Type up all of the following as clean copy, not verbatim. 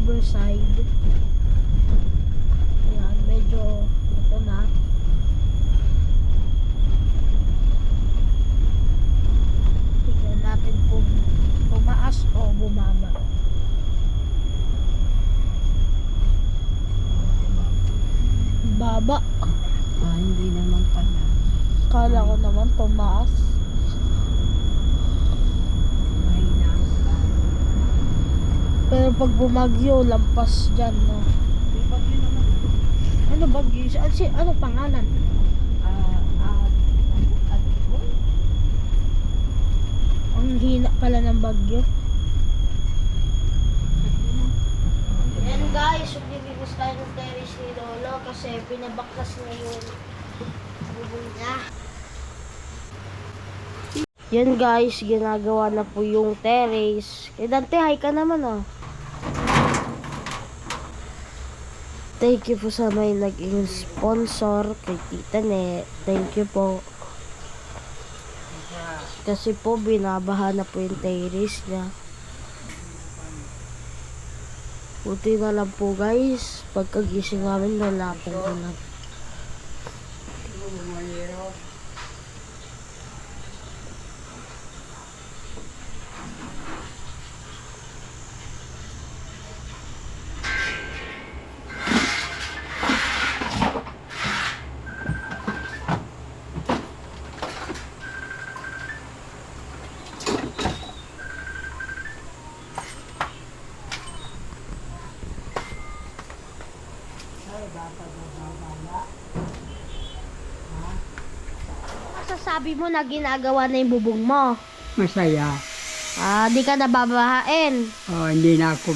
Riverside. Ayan, medyo ito na. Tignan natin kung tumaas o bumaba. Baba. Hindi naman pala. Kala ko naman tumaas. Mahina ang ulan. Pero pag bumagyo, lampas dyan, no? May bagyo naman. Ano bagyo? Ano pangalan? Adibol? Ang hina pala ng bagyo. Yan guys, maglilinis tayo ng terrace ni Lolo kasi pinabaklas niya yung bubong niya. Yan guys, ginagawa na po yung terrace. Eh Dante, hi ka naman oh. Thank you po sa may naging sponsor kay Tita Ne. Thank you po. Kasi po binabaha na po yung terrace niya. Buti na lang po guys, pagkagising namin wala pong ulan. Masasabi mo na ginagawa na yung bubong mo? Masaya. Di ka nababahain. Hindi na ako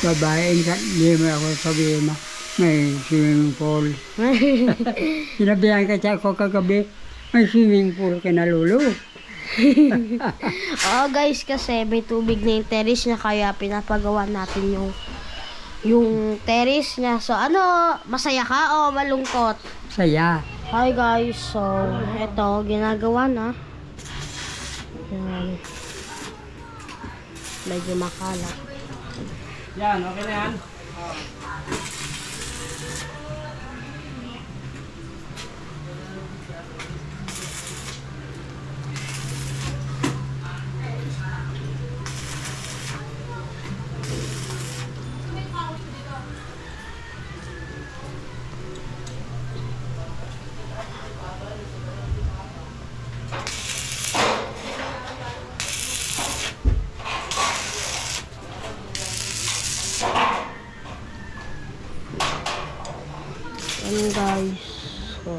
babae. Hindi mo ako sabihin na may swimming pool. Sinabihan kasi ako kagabi, may swimming pool ka na lolo. Guys, kasi may tubig na yung terrace niya kaya pinapagawa natin yung terrace niya. So masaya ka o malungkot? Saya. Hi guys, so eto ginagawa na. Yan. Medyo makalat. Yan, okay na yan. Yan guys, so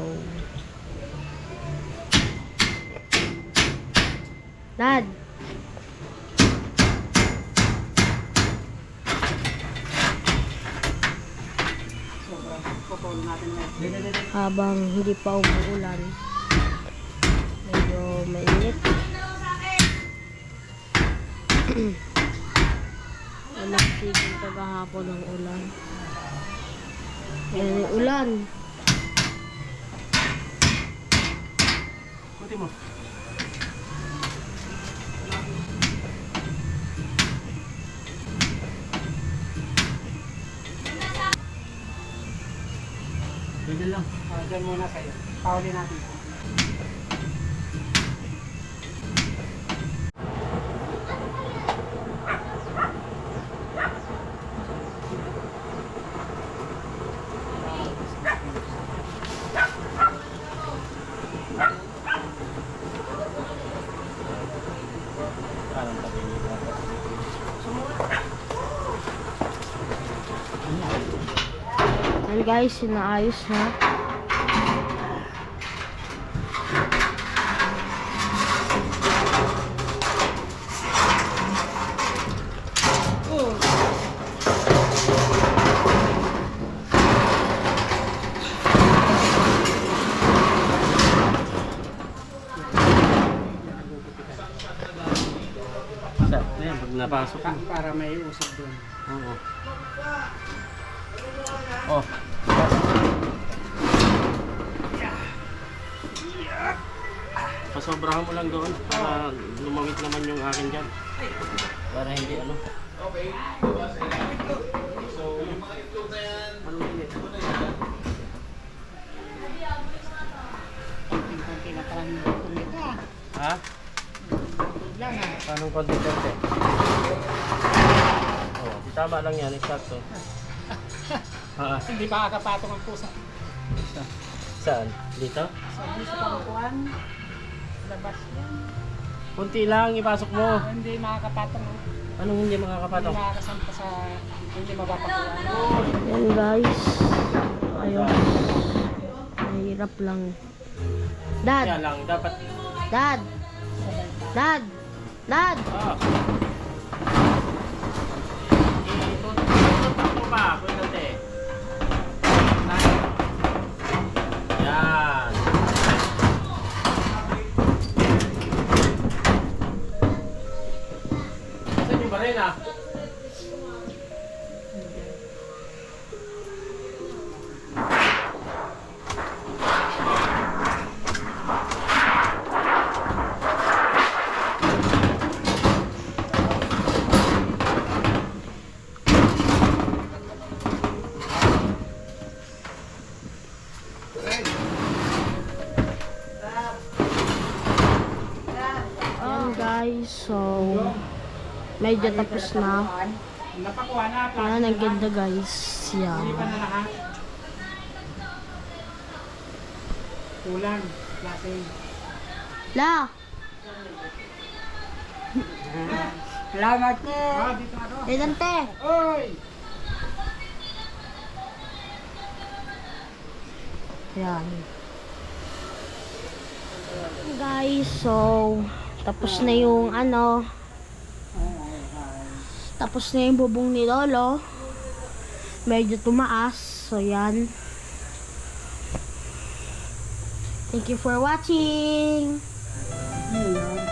Dad, habang hindi pa umuulan, medyo mainit. Nagsigil kagahapon ng ulan. Yan yung ulan. Kunti mo. Pwede lang. Diyan muna kayo. Pahuli natin. Yan guys, sinaayos na. Ayan, pag napasok mo. Para may usap doon. Oo. Oh. Pasobrahan mo lang doon para lumawit naman yung akin dyan. Para hindi ano. Ha? Anong konti-konti? Oh, tama lang yan, eksakto. Hindi pa kakapatong ang pusa. Saan? Dito? Sabi sa pangkuhan, labas yan. Kunti lang, ipasok mo. Hindi makakapatong, Anong hindi hindi makakapatong? makakasampa sa, hindi mapapakuhan. Yan guys. Ayun. Mahirap lang. Dad! Kaya lang, dapat... Dad! Dad! Dad! Ah. Itutok mo pa, kunti. Yan. Saan yung baril ah? Ayan guys, so medyo tapos na. Napakuha na, Ayan, ang ganda guys. Yan. pa na lahat. Kulang, klase. La! Salamat po. Dito nga to. Eh, Dante! Oy! Yan. Guys, so tapos na yung ano, tapos na yung bubong ni Lolo. Medyo tumaas. So yan. Thank you for watching. Ayan.